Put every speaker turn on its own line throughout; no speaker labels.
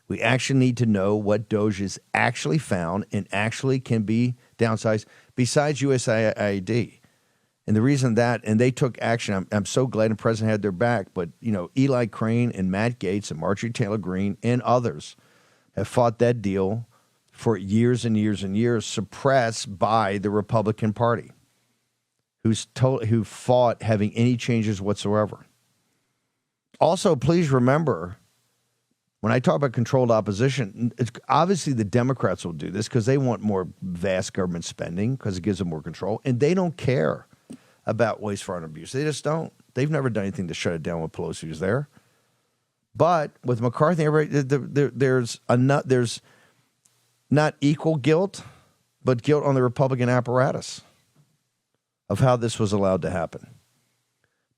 We actually need to know what Doge is actually found and actually can be downsized besides USAID. And the reason that, and they took action, I'm so glad the president had their back, but, Eli Crane and Matt Gaetz and Marjorie Taylor Greene and others have fought that deal for years and years and years, suppressed by the Republican Party, who fought having any changes whatsoever. Also, please remember, when I talk about controlled opposition, it's obviously the Democrats will do this because they want more vast government spending because it gives them more control, and they don't care about waste, fraud, and abuse. They just don't. They've never done anything to shut it down when Pelosi was there. But with McCarthy, there's not equal guilt, but guilt on the Republican apparatus of how this was allowed to happen.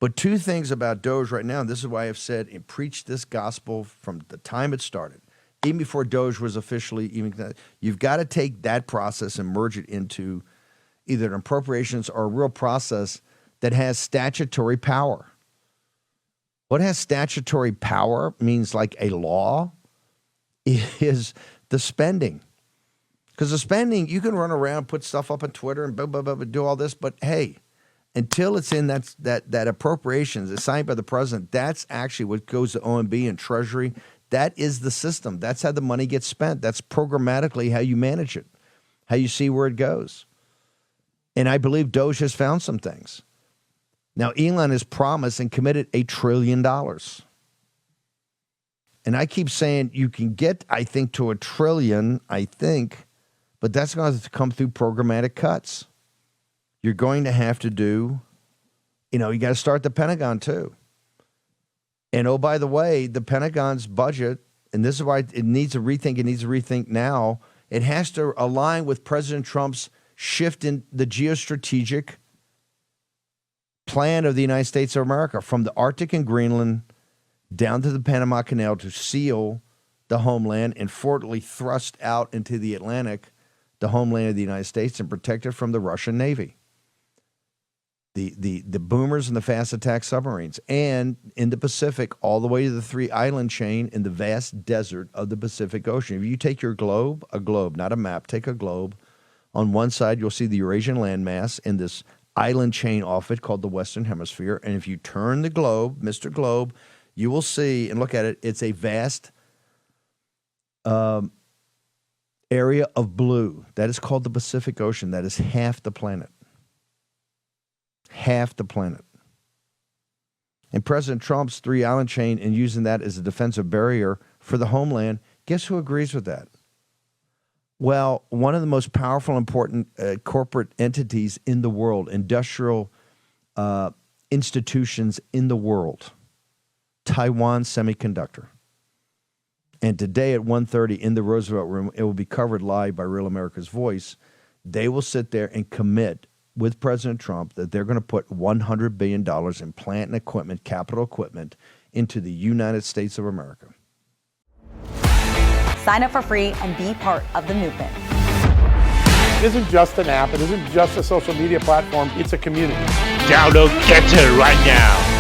But two things about Doge right now, and this is why I've said and preached this gospel from the time it started, even before Doge was officially you've got to take that process and merge it into either an appropriations or a real process that has statutory power. What has statutory power means like a law is the spending. Because the spending, you can run around, put stuff up on Twitter and blah, blah, blah, do all this, but hey, until it's in that appropriations, it's signed by the president, that's actually what goes to OMB and Treasury. That is the system. That's how the money gets spent. That's programmatically how you manage it, how you see where it goes. And I believe Doge has found some things. Now, Elon has promised and committed $1 trillion. And I keep saying you can get, I think, to $1 trillion, but that's going to have to come through programmatic cuts. You're going to have to do, you got to start the Pentagon too. And oh, by the way, the Pentagon's budget, and this is why it needs a rethink now, it has to align with President Trump's shift in the geostrategic plan of the United States of America, from the Arctic and Greenland down to the Panama Canal to seal the homeland and forwardly thrust out into the Atlantic, the homeland of the United States, and protect it from the Russian Navy, the boomers and the fast attack submarines, and in the Pacific all the way to the 3-island chain in the vast desert of the Pacific Ocean. If you take your globe, a globe, not a map, take a globe. On one side, you'll see the Eurasian landmass and this island chain off it called the Western Hemisphere. And if you turn the globe, Mr. Globe, you will see and look at it, it's a vast area of blue. That is called the Pacific Ocean. That is half the planet. Half the planet. And President Trump's 3-island chain and using that as a defensive barrier for the homeland, guess who agrees with that? Well, one of the most powerful, important corporate entities in the world, industrial institutions in the world, Taiwan Semiconductor. And today at 1:30 in the Roosevelt Room, it will be covered live by Real America's Voice. They will sit there and commit with President Trump that they're going to put $100 billion in plant and equipment, capital equipment, into the United States of America.
Sign up for free and be part of the movement.
It isn't just an app. It isn't just a social media platform. It's a community.
Download Get It right now.